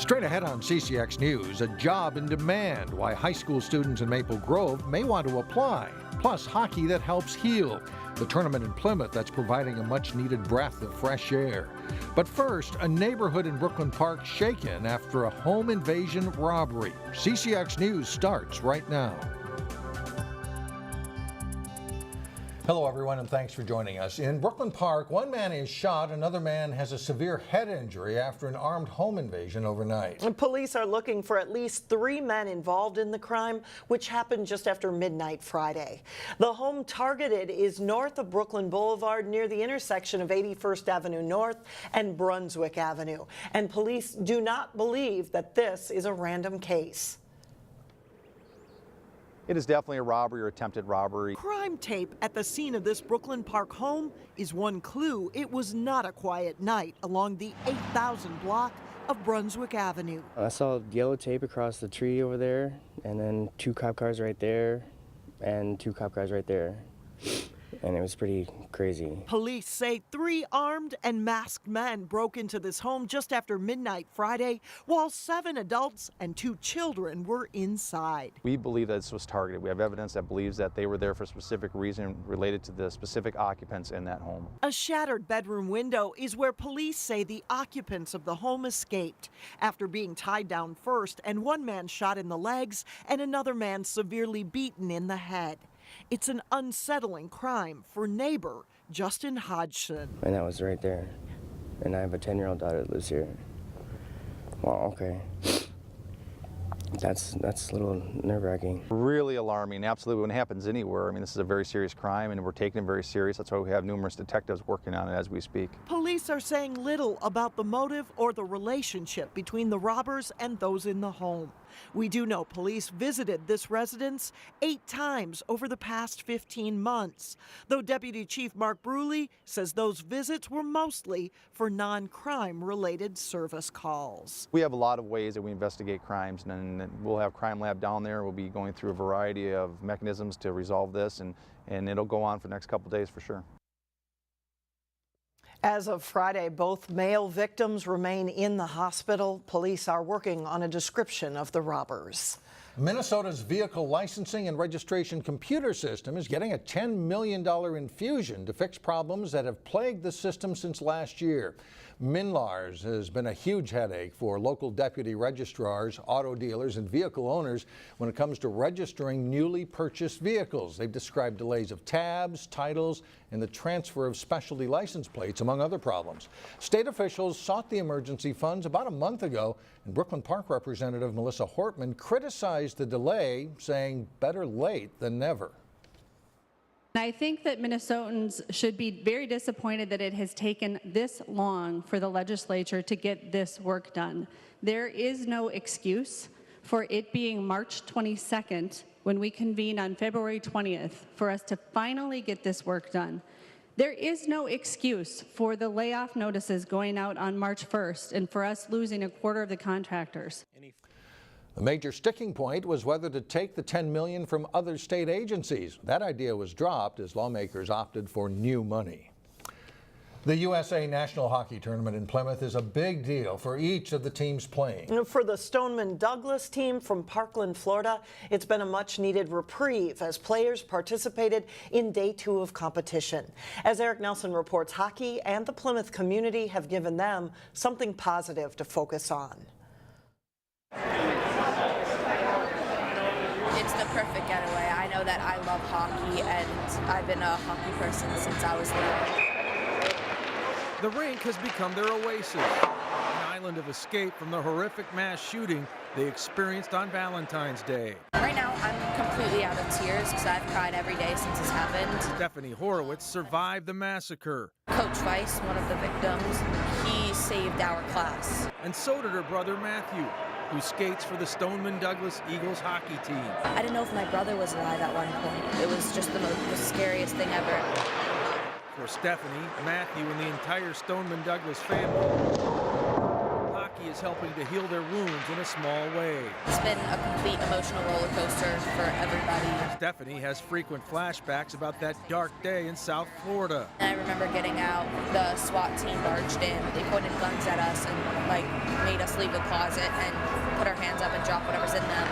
Straight ahead on CCX News, a job in demand, why high school students in Maple Grove may want to apply. Plus, hockey that helps heal. The tournament in Plymouth that's providing a much-needed breath of fresh air. But first, a neighborhood in Brooklyn Park shaken after a home invasion robbery. CCX News starts right now. Hello, everyone, and thanks for joining us. In Brooklyn Park, one man is shot, another man has a severe head injury after an armed home invasion overnight. And police are looking for at least 3 men involved in the crime, which happened just after midnight Friday. The home targeted is north of Brooklyn Boulevard near the intersection of 81st Avenue North and Brunswick Avenue. And police do not believe that this is a random case. It is definitely a robbery or attempted robbery. Crime tape at the scene of this Brooklyn Park home is one clue it was not a quiet night along the 8,000 block of Brunswick Avenue. I saw yellow tape across the tree over there, and then 2 cop cars right there, and 2 cop cars right there. And it was pretty crazy. Police say 3 armed and masked men broke into this home just after midnight Friday, while 7 adults and 2 children were inside. We believe that this was targeted. We have evidence that believes that they were there for a specific reason related to the specific occupants in that home. A shattered bedroom window is where police say the occupants of the home escaped after being tied down first, and 1 man shot in the legs and another man severely beaten in the head. It's an unsettling crime for neighbor Justin Hodgson. And that was right there. And I have a 10-year-old daughter that lives here. Wow, okay. That's a little nerve-wracking. Really alarming, absolutely, when it happens anywhere. I mean, this is a very serious crime, and we're taking it very serious. That's why we have numerous detectives working on it as we speak. Police are saying little about the motive or the relationship between the robbers and those in the home. We do know police visited this residence 8 times over the past 15 months, though Deputy Chief Mark Bruley says those visits were mostly for non-crime related service calls. We have a lot of ways that we investigate crimes, and we'll have Crime Lab down there. We'll be going through a variety of mechanisms to resolve this, and it'll go on for the next couple of days for sure. As of Friday, both male victims remain in the hospital. Police are working on a description of the robbers. Minnesota's vehicle licensing and registration computer system is getting a $10 million infusion to fix problems that have plagued the system since last year. MNLARS has been a huge headache for local deputy registrars, auto dealers, and vehicle owners when it comes to registering newly purchased vehicles. They've described delays of tabs, titles, and the transfer of specialty license plates, among other problems. State officials sought the emergency funds about a month ago, and Brooklyn Park Representative Melissa Hortman criticized the delay, saying better late than never. I think that Minnesotans should be very disappointed that it has taken this long for the legislature to get this work done. There is no excuse for it being March 22nd when we convene on February 20th for us to finally get this work done. There is no excuse for the layoff notices going out on March 1st and for us losing a quarter of the contractors. The major sticking point was whether to take the $10 million from other state agencies. That idea was dropped as lawmakers opted for new money. The USA National Hockey Tournament in Plymouth is a big deal for each of the teams playing. For the Stoneman Douglas team from Parkland, Florida, it's been a much-needed reprieve as players participated in day 2 of competition. As Eric Nelson reports, hockey and the Plymouth community have given them something positive to focus on. It's the perfect getaway. I know that I love hockey, and I've been a hockey person since I was little. The rink has become their oasis, an island of escape from the horrific mass shooting they experienced on Valentine's Day. Right now, I'm completely out of tears because I've cried every day since this happened. Stephanie Horowitz survived the massacre. Coach Weiss, one of the victims, he saved our class. And so did her brother Matthew, who skates for the Stoneman Douglas Eagles hockey team. I didn't know if my brother was alive at one point. It was just the scariest thing ever. For Stephanie, Matthew, and the entire Stoneman Douglas family, hockey hockey is helping to heal their wounds in a small way. It's been a complete emotional roller coaster for everybody. Stephanie has frequent flashbacks about that dark day in South Florida. And I remember getting out, the SWAT team barged in. They pointed guns at us and made us leave the closet and put our hands up and drop whatever's in them.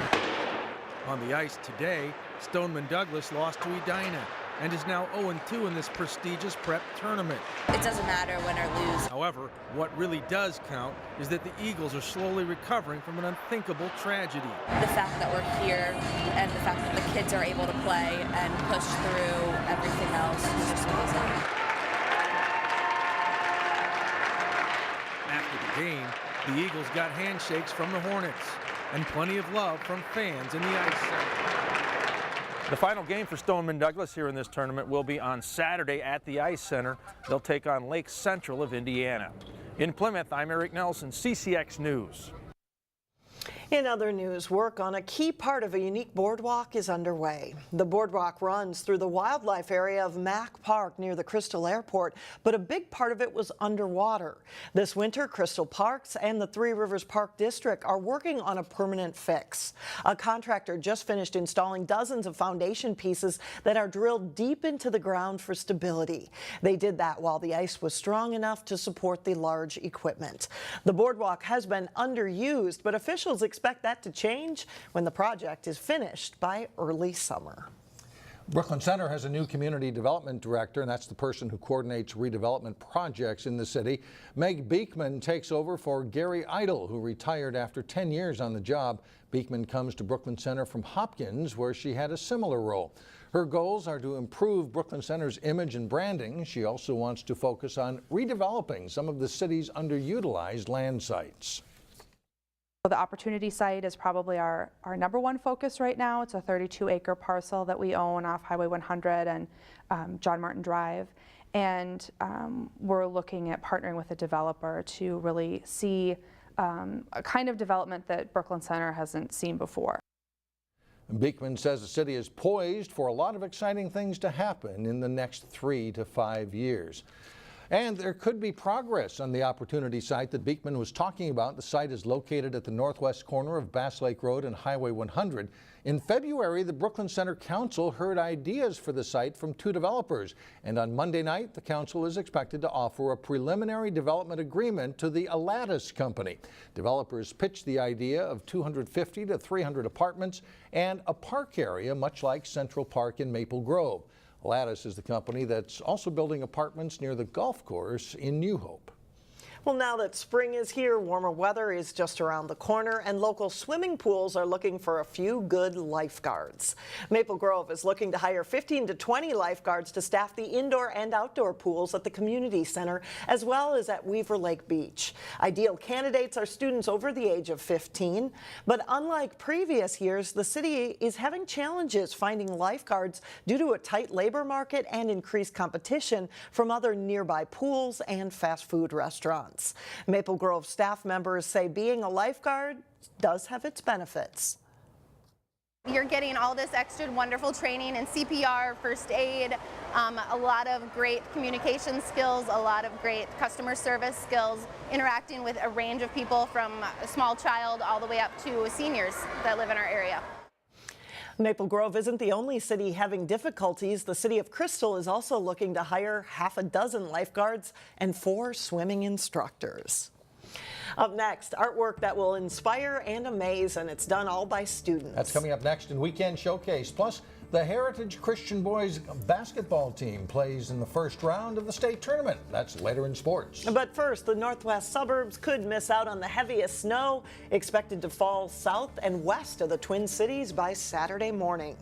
On the ice today, Stoneman Douglas lost to Edina and is now 0-2 in this prestigious prep tournament. It doesn't matter win or lose. However, what really does count is that the Eagles are slowly recovering from an unthinkable tragedy. The fact that we're here and the fact that the kids are able to play and push through everything else is just amazing. After the game, the Eagles got handshakes from the Hornets and plenty of love from fans in the ice center. The final game for Stoneman Douglas here in this tournament will be on Saturday at the Ice Center. They'll take on Lake Central of Indiana. In Plymouth, I'm Eric Nelson, CCX News. In other news, work on a key part of a unique boardwalk is underway. The boardwalk runs through the wildlife area of Mack Park near the Crystal Airport, but a big part of it was underwater. This winter, Crystal Parks and the Three Rivers Park District are working on a permanent fix. A contractor just finished installing dozens of foundation pieces that are drilled deep into the ground for stability. They did that while the ice was strong enough to support the large equipment. The boardwalk has been underused, but officials expect that to change when the project is finished by early summer. Brooklyn Center has a new community development director, and that's the person who coordinates redevelopment projects in the city. Meg Beekman takes over for Gary Idle, who retired after 10 years on the job. Beekman comes to Brooklyn Center from Hopkins, where she had a similar role. Her goals are to improve Brooklyn Center's image and branding. She also wants to focus on redeveloping some of the city's underutilized land sites. The opportunity site is probably our number one focus right now. It's a 32-acre parcel that we own off Highway 100 and John Martin Drive. And we're looking at partnering with a developer to really see a kind of development that Brooklyn Center hasn't seen before. Beekman says the city is poised for a lot of exciting things to happen in the next 3 to 5 years. And there could be progress on the opportunity site that Beekman was talking about. The site is located at the northwest corner of Bass Lake Road and Highway 100. In February, the Brooklyn Center Council heard ideas for the site from 2 developers. And on Monday night, the council is expected to offer a preliminary development agreement to the Lattice Company. Developers pitched the idea of 250 to 300 apartments and a park area much like Central Park in Maple Grove. Lattice is the company that's also building apartments near the golf course in New Hope. Well, now that spring is here, warmer weather is just around the corner, and local swimming pools are looking for a few good lifeguards. Maple Grove is looking to hire 15 to 20 lifeguards to staff the indoor and outdoor pools at the community center, as well as at Weaver Lake Beach. Ideal candidates are students over the age of 15, but unlike previous years, the city is having challenges finding lifeguards due to a tight labor market and increased competition from other nearby pools and fast food restaurants. Maple Grove staff members say being a lifeguard does have its benefits. You're getting all this extra wonderful training in CPR, first aid, a lot of great communication skills, a lot of great customer service skills, interacting with a range of people from a small child all the way up to seniors that live in our area. Maple Grove isn't the only city having difficulties. The city of Crystal is also looking to hire half a dozen lifeguards and 4 swimming instructors. Up next, artwork that will inspire and amaze, and it's done all by students. That's coming up next in Weekend Showcase. Plus, the Heritage Christian Boys basketball team plays in the first round of the state tournament. That's later in sports. But first, the northwest suburbs could miss out on the heaviest snow, expected to fall south and west of the Twin Cities by Saturday morning.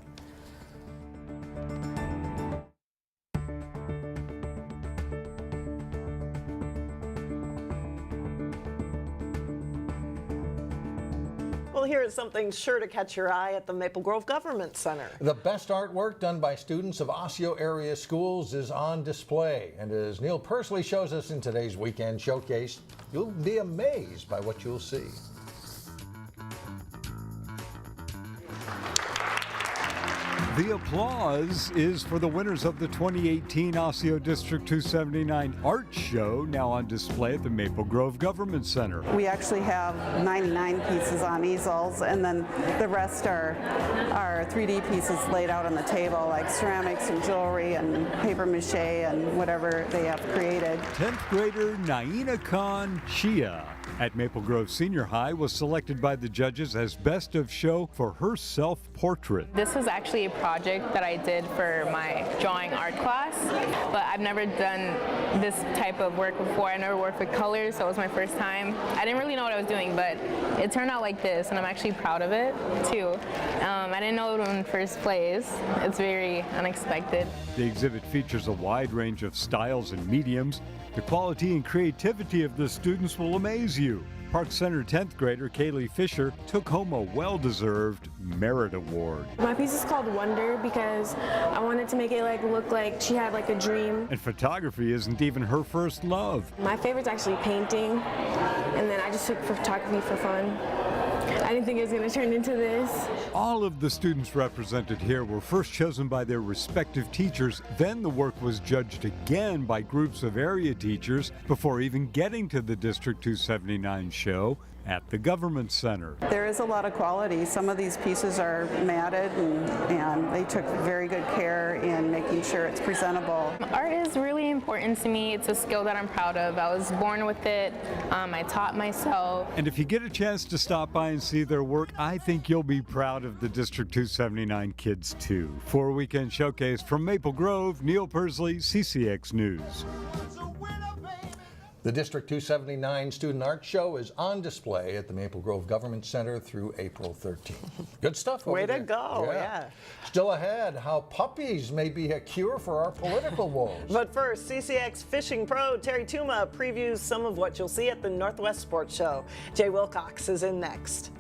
Well, here is something sure to catch your eye at the Maple Grove Government Center. The best artwork done by students of Osseo area schools is on display. And as Neil Persley shows us in today's Weekend Showcase, you'll be amazed by what you'll see. The applause is for the winners of the 2018 Osseo District 279 Art Show, now on display at the Maple Grove Government Center. We actually have 99 pieces on easels, and then the rest are 3D pieces laid out on the table, like ceramics and jewelry and paper mache and whatever they have created. 10th grader Naina Khan Shia at Maple Grove Senior High was selected by the judges as best of show for her self-portrait. This was actually a project that I did for my drawing art class, but I've never done this type of work before. I never worked with colors, so it was my first time. I didn't really know what I was doing, but it turned out like this, and I'm actually proud of it too. I didn't know it in first place. It's very unexpected. The exhibit features a wide range of styles and mediums. The quality and creativity of the students will amaze you. Park Center 10th grader Kaylee Fisher took home a well-deserved Merit Award. My piece is called Wonder because I wanted to make it look like she had a dream. And photography isn't even her first love. My favorite's actually painting, and then I just took photography for fun. I didn't think it was going to turn into this. All of the students represented here were first chosen by their respective teachers. Then the work was judged again by groups of area teachers before even getting to the District 279 show at the Government Center. There is a lot of quality. Some of these pieces are matted, and they took very good care in making sure it's presentable. Art is really important to me. It's a skill that I'm proud of. I was born with it. I taught myself. And if you get a chance to stop by and see their work, I think you'll be proud of the District 279 kids too. For a weekend showcase from Maple Grove, Neil Persley, CCX News. The District 279 Student Art Show is on display at the Maple Grove Government Center through April 13th. Good stuff over Way there. to go, yeah. Still ahead, how puppies may be a cure for our political woes. But first, CCX fishing pro Terry Tuma previews some of what you'll see at the Northwest Sports Show. Jay Wilcox is in next.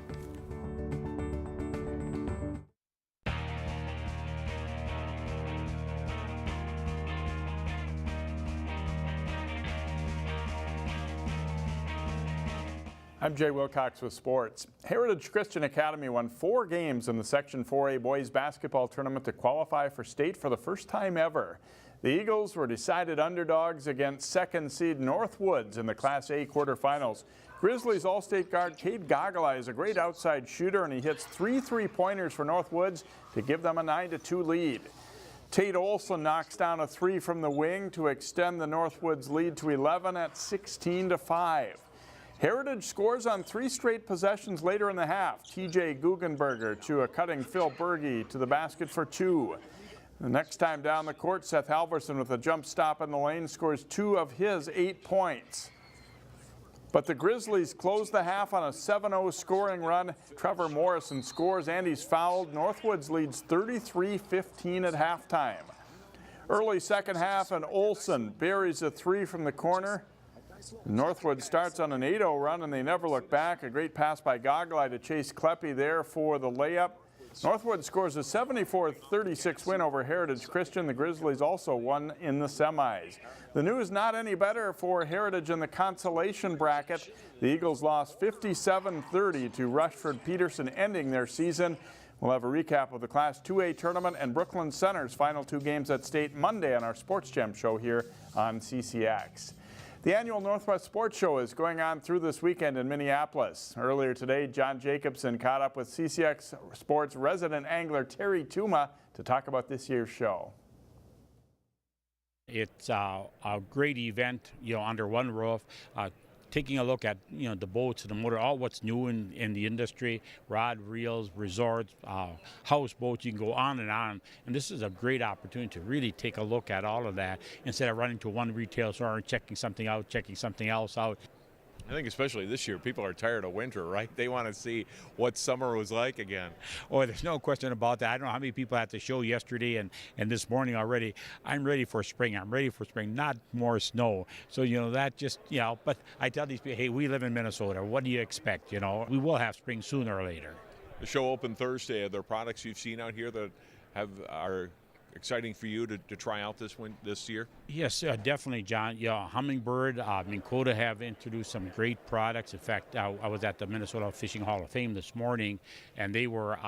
I'm Jay Wilcox with sports. Heritage Christian Academy won 4 games in the Section 4A boys basketball tournament to qualify for state for the first time ever. The Eagles were decided underdogs against second seed Northwoods in the Class A quarterfinals. Grizzlies All-State guard Cade Gogolai is a great outside shooter, and he hits 3 3-pointers for Northwoods to give them a 9-2 lead. Tate Olson knocks down a 3 from the wing to extend the Northwoods lead to 11 at 16-5. Heritage scores on 3 straight possessions later in the half. TJ Guggenberger to a cutting Phil Berge to the basket for 2. The next time down the court, Seth Halverson with a jump stop in the lane scores 2 of his 8 points. But the Grizzlies close the half on a 7-0 scoring run. Trevor Morrison scores and he's fouled. Northwoods leads 33-15 at halftime. Early second half, and Olson buries a 3 from the corner. Northwood starts on an 8-0 run, and they never look back. A great pass by Gogolai to Chase Kleppe there for the layup. Northwood scores a 74-36 win over Heritage Christian. The Grizzlies also won in the semis. The news not any better for Heritage in the consolation bracket. The Eagles lost 57-30 to Rushford Peterson, ending their season. We'll have a recap of the Class 2A tournament and Brooklyn Center's final 2 games at state Monday on our Sports Gem show here on CCX. The annual Northwest Sports Show is going on through this weekend in Minneapolis. Earlier today, John Jacobson caught up with CCX Sports resident angler Terry Tuma to talk about this year's show. It's a great event, under one roof. Taking a look at the boats and the motor, all what's new in the industry, rod, reels, resorts, houseboats, you can go on, and this is a great opportunity to really take a look at all of that instead of running to one retail store and checking something out, checking something else out. I think especially this year, people are tired of winter, right? They want to see what summer was like again. Oh, there's no question about that. I don't know how many people had the show yesterday and this morning already. I'm ready for spring. I'm ready for spring, not more snow. So, that just, but I tell these people, hey, we live in Minnesota. What do you expect? We will have spring sooner or later. The show opened Thursday. Are there products you've seen out here that are exciting for you to try out this year? Yes, definitely, John. Yeah, Hummingbird, Minn Kota have introduced some great products. In fact, I was at the Minnesota Fishing Hall of Fame this morning, and they were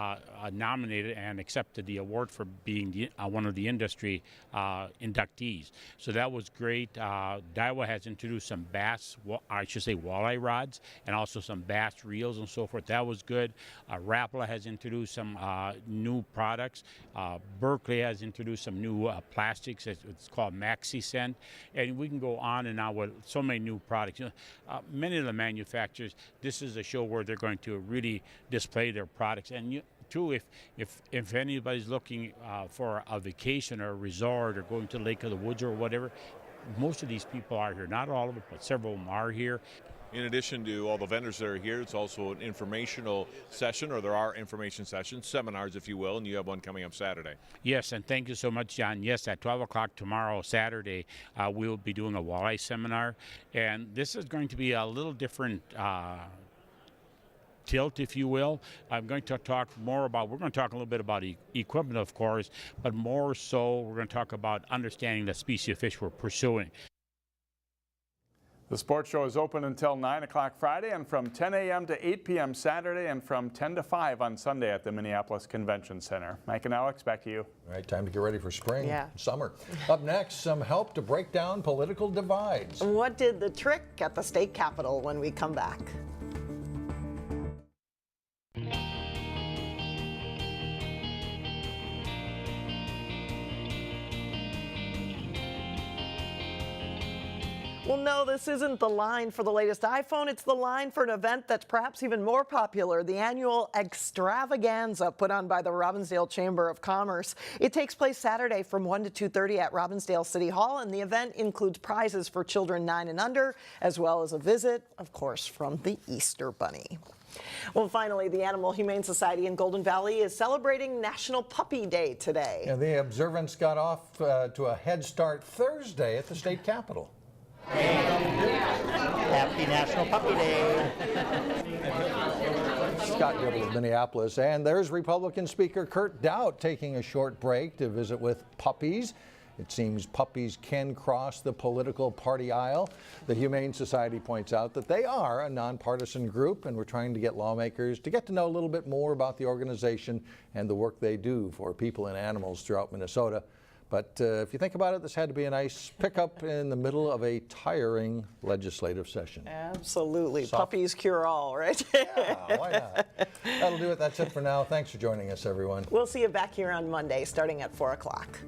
nominated and accepted the award for being one of the industry inductees. So that was great. Daiwa has introduced some bass, I should say walleye rods, and also some bass reels and so forth. That was good. Rapala has introduced some new products. Berkeley has introduced some new plastics. It's called Mack Scent, and we can go on and on with so many new products. You know, many of the manufacturers, this is a show where they're going to really display their products. And too, if anybody's looking for a vacation or a resort or going to Lake of the Woods or whatever, most of these people are here. Not all of them, but several of them are here. In addition to all the vendors that are here, it's also an informational session, or there are information sessions, seminars, if you will, and you have one coming up Saturday. Yes, and thank you so much, John. Yes, at 12 o'clock tomorrow, Saturday, we'll be doing a walleye seminar, and this is going to be a little different tilt, if you will. I'm going to talk more about, we're going to talk a little bit about equipment, of course, but more so we're going to talk about understanding the species of fish we're pursuing. The sports show is open until 9 o'clock Friday and from 10 a.m. to 8 p.m. Saturday and from 10 to 5 on Sunday at the Minneapolis Convention Center. Mike and Alex, back to you. All right, time to get ready for spring, summer. Up next, some help to break down political divides. What did the trick at the state capitol when we come back? Well, no, this isn't the line for the latest iPhone. It's the line for an event that's perhaps even more popular, the annual Extravaganza put on by the Robbinsdale Chamber of Commerce. It takes place Saturday from 1 to 2:30 at Robbinsdale City Hall, and the event includes prizes for children 9 and under, as well as a visit, of course, from the Easter Bunny. Well, finally, the Animal Humane Society in Golden Valley is celebrating National Puppy Day today. And the observance got off to a head start Thursday at the state capitol. Happy National Puppy Day. Scott Gibble of Minneapolis. And there's Republican Speaker Kurt Doudt taking a short break to visit with puppies. It seems puppies can cross the political party aisle. The Humane Society points out that they are a nonpartisan group, and we're trying to get lawmakers to get to know a little bit more about the organization and the work they do for people and animals throughout Minnesota. But if you think about it, this had to be a nice pickup in the middle of a tiring legislative session. Absolutely. Puppies cure all, right? Yeah, why not? That'll do it. That's it for now. Thanks for joining us, everyone. We'll see you back here on Monday starting at 4 o'clock.